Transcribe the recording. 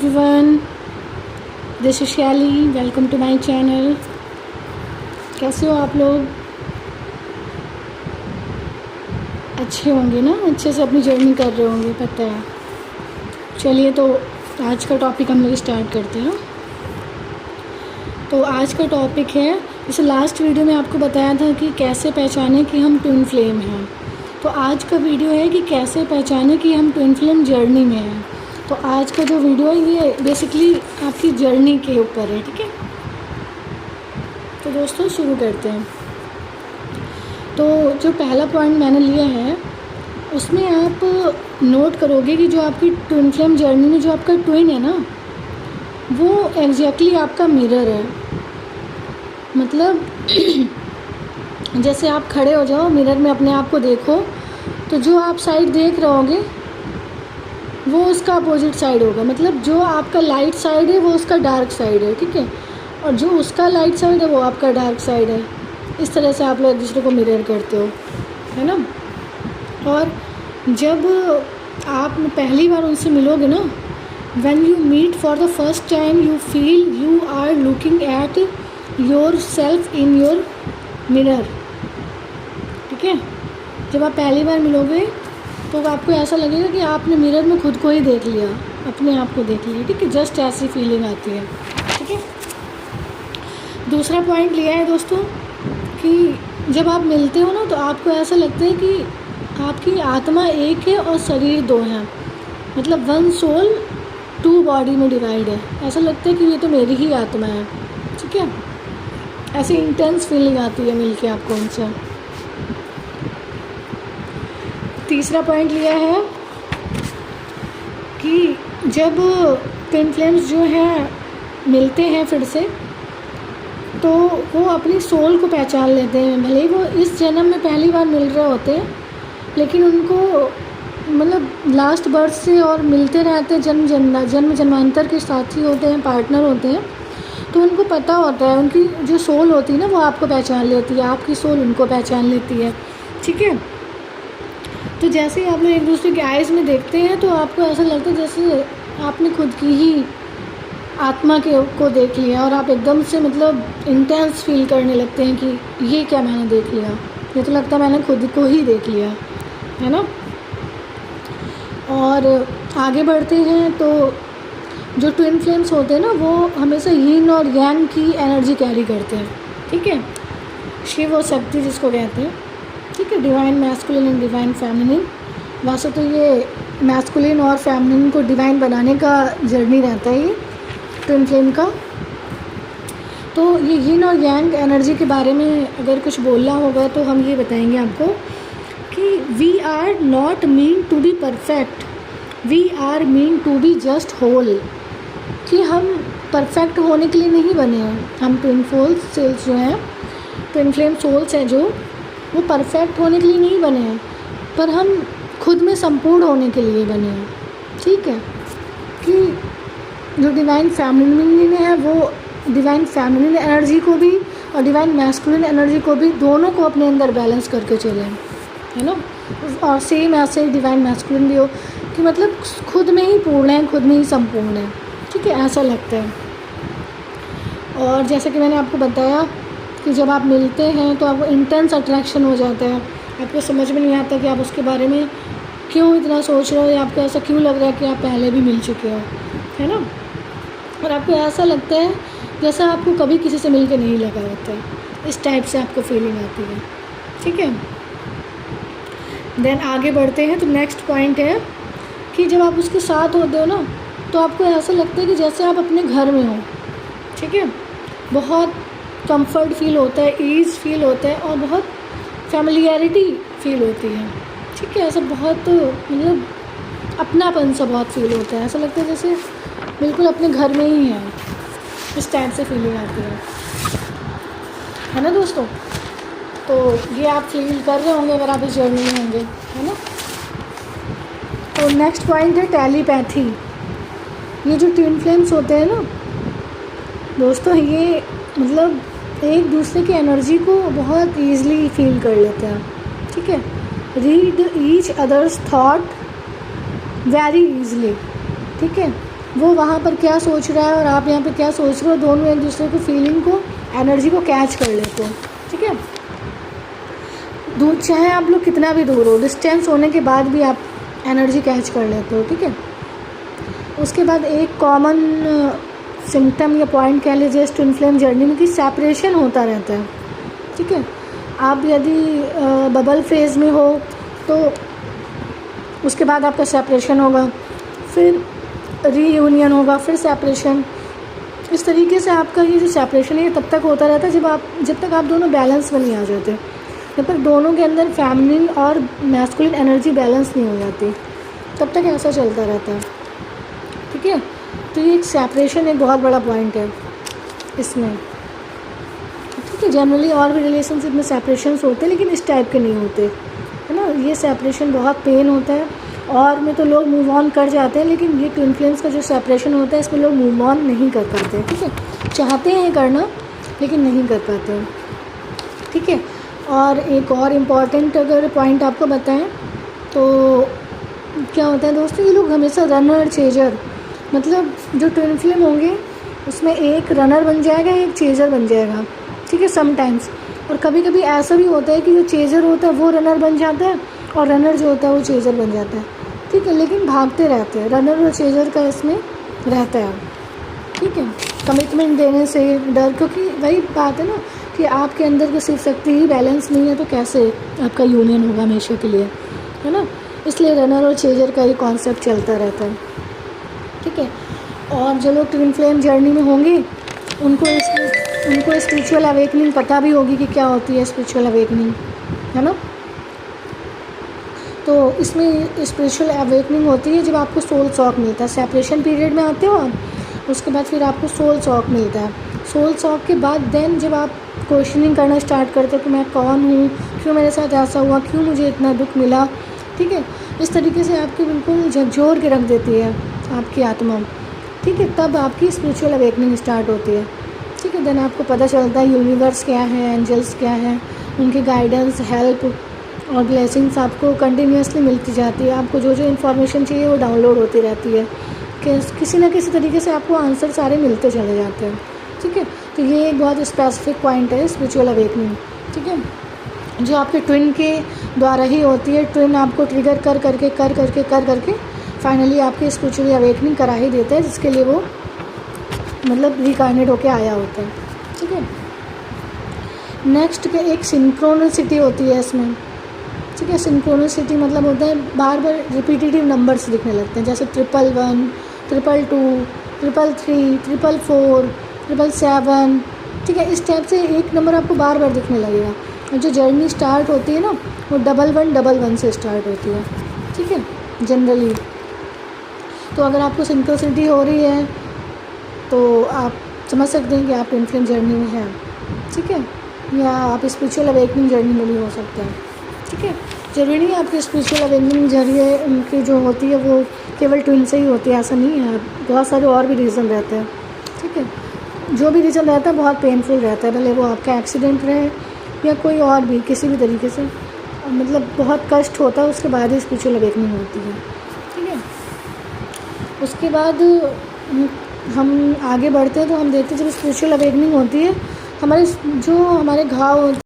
everyone, this is Shaili. Welcome to my channel. कैसे हो आप लोग? अच्छे होंगे ना, अच्छे से अपनी जर्नी कर रहे होंगे, पता है। चलिए तो आज का टॉपिक हम लोग स्टार्ट करते हैं। तो आज का टॉपिक है, जैसे लास्ट वीडियो में आपको बताया था कि कैसे पहचाने कि हम ट्विन फ्लेम हैं। तो आज का वीडियो है कि कैसे पहचाने कि हम ट्विन फ्लेम जर्नी में हैं। तो आज का जो वीडियो है ये बेसिकली आपकी जर्नी के ऊपर है, ठीक है। तो दोस्तों शुरू करते हैं। तो जो पहला पॉइंट मैंने लिया है उसमें आप नोट करोगे कि जो आपकी ट्विन फ्लेम जर्नी में जो आपका ट्विन है ना, वो एग्जैक्टली आपका मिरर है। मतलब जैसे आप खड़े हो जाओ, मिरर में अपने आप को देखो, तो जो आप साइड देख रहे होगे वो उसका अपोजिट साइड होगा। मतलब जो आपका लाइट साइड है वो उसका डार्क साइड है, ठीक है। और जो उसका लाइट साइड है वो आपका डार्क साइड है। इस तरह से आप लोग एक दूसरे को मिरर करते हो, है ना। और जब आप पहली बार उनसे मिलोगे ना, when you meet for the first time you feel you are looking at yourself in your mirror, ठीक है। जब आप पहली बार मिलोगे तो आपको ऐसा लगेगा कि आपने मिरर में खुद को ही देख लिया, अपने आप को देख लिया, ठीक है। जस्ट ऐसी फीलिंग आती है, ठीक है। दूसरा पॉइंट लिया है दोस्तों कि जब आप मिलते हो ना तो आपको ऐसा लगता है कि आपकी आत्मा एक है और शरीर दो हैं। मतलब वन सोल टू बॉडी में डिवाइड है। ऐसा लगता है कि ये तो मेरी ही आत्मा है, ठीक है। ऐसी इंटेंस फीलिंग आती है मिलके आपको उनसे। तीसरा पॉइंट लिया है कि जब ट्विन फ्लेम्स जो हैं मिलते हैं फिर से, तो वो अपनी सोल को पहचान लेते हैं। भले ही वो इस जन्म में पहली बार मिल रहे होते हैं, लेकिन उनको मतलब लास्ट बर्थ से और मिलते रहते हैं, जन्म जन्मांतर के साथी होते हैं, पार्टनर होते हैं। तो उनको पता होता है, उनकी जो सोल होती है ना वो आपको पहचान लेती है, आपकी सोल उनको पहचान लेती है, ठीक है। तो जैसे ही आप लोग एक दूसरे के आइज़ में देखते हैं तो आपको ऐसा लगता है जैसे आपने खुद की ही आत्मा को देख लिया, और आप एकदम से मतलब इंटेंस फील करने लगते हैं कि ये क्या मैंने देख लिया, ये तो लगता है मैंने खुद को ही देख लिया, है ना। और आगे बढ़ते हैं तो जो ट्विन फ्लेम्स होते हैं ना वो हमेशा यीन और यांग की एनर्जी कैरी करते हैं, ठीक है। शिव और शक्ति जिसको कहते हैं, ठीक है। Divine masculine and divine feminine. वैसे तो ये मैस्कुलिन और फेमिनिन को डिवाइन बनाने का जर्नी रहता है ये ट्विन फ्लेम का। तो ये यीन और यांग एनर्जी के बारे में अगर कुछ बोलना होगा तो हम ये बताएंगे आपको कि we are not mean to be perfect, we are mean to be just whole. कि हम परफेक्ट होने के लिए नहीं बने हैं। हम ट्विन सोल्स जो हैं, ट्विन फ्लेम सोल्स हैं जो, वो परफेक्ट होने के लिए नहीं बने हैं, पर हम खुद में संपूर्ण होने के लिए बने हैं, ठीक है। कि जो डिवाइन फेमिनिन है वो डिवाइन फेमिनिन एनर्जी को भी और डिवाइन मैस्कुलिन एनर्जी को भी, दोनों को अपने अंदर बैलेंस करके चले, है ना। और सेम ऐसे डिवाइन मैस्कुलिन भी हो कि मतलब खुद में ही पूर्ण है, खुद में ही संपूर्ण है, ठीक है, ऐसा लगता है। और जैसे कि मैंने आपको बताया कि जब आप मिलते हैं तो आपको इंटेंस अट्रैक्शन हो जाता है। आपको समझ में नहीं आता कि आप उसके बारे में क्यों इतना सोच रहे हो, या आपको ऐसा क्यों लग रहा है कि आप पहले भी मिल चुके हो, है ना। और आपको ऐसा लगता है जैसा आपको कभी किसी से मिल के नहीं लगा होता है। इस टाइप से आपको फीलिंग आती है, ठीक है। देन आगे बढ़ते हैं तो नेक्स्ट पॉइंट है कि जब आप उसके साथ होते हो ना तो आपको ऐसा लगता है कि जैसे आप अपने घर में हो, ठीक है। बहुत कंफर्ट फील होता है, ईज़ फील होता है, और बहुत फैमिलियरिटी फील होती है, ठीक है। ऐसा बहुत मतलब अपनापन सा बहुत फील होता है। ऐसा लगता है जैसे बिल्कुल अपने घर में ही है। इस टाइप से फीलिंग आती है ना दोस्तों। तो ये आप फील कर रहे होंगे अगर आप इस जर्नी में होंगे, है ना। तो नेक्स्ट पॉइंट है टेलीपैथी। ये जो ट्विन फ्लेम्स होते हैं ना दोस्तों, ये मतलब एक दूसरे की एनर्जी को बहुत ईज़िली फील कर लेते हैं, ठीक है। Read each others thought very easily, ठीक है। वो वहाँ पर क्या सोच रहा है और आप यहाँ पे क्या सोच रहे हो, दोनों एक दूसरे को फीलिंग को, एनर्जी को कैच कर लेते हो। ठीक है, दूर चाहे आप लोग कितना भी दूर हो, डिस्टेंस होने के बाद भी आप एनर्जी कैच कर लेते हो। ठीक है, उसके बाद एक कॉमन सिम्टम या पॉइंट कह लीजिए इस ट्विन फ्लेम जर्नी में कि सेपरेशन होता रहता है। ठीक है, आप यदि बबल फेज़ में हो तो उसके बाद आपका सेपरेशन होगा, फिर रीयूनियन होगा, फिर सेपरेशन। इस तरीके से आपका ये जो सेपरेशन है ये तब तक होता रहता है जब तक आप दोनों बैलेंस में नहीं आ जाते, जब तक दोनों के अंदर फेमिनिन और मैस्कुलिन एनर्जी बैलेंस नहीं हो जाती, तब तक ऐसा चलता रहता है। ठीक है, तो ये एक सेपरेशन एक बहुत बड़ा पॉइंट है इसमें। ठीक है, जनरली और भी रिलेशनशिप में सेपरेशंस होते हैं लेकिन इस टाइप के नहीं होते, है ना। ये सेपरेशन बहुत पेन होता है, और में तो लोग मूव ऑन कर जाते हैं, लेकिन ये ट्विन फ्लेम्स का जो सेपरेशन होता है इसमें लोग मूव ऑन नहीं कर पाते। ठीक है, चाहते हैं करना लेकिन नहीं कर पाते हैं। ठीक है, और एक और इम्पॉर्टेंट अगर पॉइंट आपको बताएं तो क्या होता है दोस्तों, ये लोग हमेशा रनर चेजर, मतलब जो ट्विन फ्लेम होंगे उसमें एक रनर बन जाएगा, एक चेजर बन जाएगा। ठीक है, समटाइम्स, और कभी कभी ऐसा भी होता है कि जो चेजर होता है वो रनर बन जाता है और रनर जो होता है वो चेजर बन जाता है। ठीक है, लेकिन भागते रहते हैं, रनर और चेजर का इसमें रहता है। ठीक है, कमिटमेंट देने से डर, क्योंकि वही बात है ना कि आपके अंदर की सिर्फ शक्ति ही बैलेंस नहीं है तो कैसे आपका यूनियन होगा हमेशा के लिए, है ना। इसलिए रनर और चेजर का ये कॉन्सेप्ट चलता रहता है। ठीक है, और जो लोग ट्विन फ्लेम जर्नी में होंगे उनको स्पिरिचुअल अवेकनिंग पता भी होगी कि क्या होती है स्पिरिचुअल अवेकनिंग, है ना। तो इसमें स्पिरिचुअल अवेकनिंग होती है जब आपको सोल शॉक मिलता है। सेपरेशन पीरियड में आते हो आप, उसके बाद फिर आपको सोल शॉक मिलता है। सोल शॉक के बाद देन जब आप क्वेश्चनिंग करना स्टार्ट करते हो कि मैं कौन हूँ, क्यों मेरे साथ ऐसा हुआ, क्यों मुझे इतना दुख मिला। ठीक है, इस तरीके से आपकी बिल्कुल झकझोर के रख देती है आपकी आत्मा। ठीक है, तब आपकी स्पिरिचुअल अवेकनिंग स्टार्ट होती है। ठीक है, देन आपको पता चलता है यूनिवर्स क्या है, एंजल्स क्या है, उनकी गाइडेंस, हेल्प और ब्लेसिंग्स आपको कंटिन्यूसली मिलती जाती है। आपको जो जो इन्फॉर्मेशन चाहिए वो डाउनलोड होती रहती है, कि किसी ना किसी तरीके से आपको आंसर सारे मिलते चले जाते हैं। ठीक है, तो ये एक बहुत स्पेसिफिक पॉइंट है स्पिरिचुअल अवेकनिंग। ठीक है, जो आपके ट्विन के द्वारा ही होती है। ट्विन आपको ट्रिगर कर करके फाइनली आपकी स्पिरिचुअल अवेकनिंग करा ही देता है, जिसके लिए वो मतलब रिकार्नेट होके आया होता है। ठीक है, नेक्स्ट के एक सिंक्रोनिसिटी होती है इसमें। ठीक है, सिंक्रोनिसिटी मतलब होता है बार बार रिपीटेटिव नंबर्स दिखने लगते हैं, जैसे 111, 222, 333, 444, 777। ठीक है, इस टाइप से एक नंबर आपको बार बार दिखने लगेगा। और जो जर्नी स्टार्ट होती है ना वो 1111 से स्टार्ट होती है। ठीक है, जनरली तो अगर आपको सिंक्रोनिसिटी हो रही है तो आप समझ सकते हैं कि आप ट्विन फ्लेम जर्नी में हैं। ठीक है, या आप स्पिरिचुअल अवेकनिंग जर्नी में भी हो सकते हैं। ठीक है, ज़रूरी नहीं है आपकी स्पिरिचुअल अवेकनिंग जरिए उनकी जो होती है वो केवल ट्विन से ही होती है, ऐसा नहीं है। बहुत सारे और भी रीज़न रहते हैं। ठीक है, जो भी रीज़न रहता है बहुत पेनफुल रहता है, भले वो आपका एक्सीडेंट रहे या कोई और भी किसी भी तरीके से, मतलब बहुत कष्ट होता है, उसके बाद ही स्पिरिचुअल अवेकनिंग होती है। ठीक है, उसके बाद हम आगे बढ़ते हैं तो हम देखते हैं जब स्पिरिचुअल अवेकनिंग होती है हमारे घाव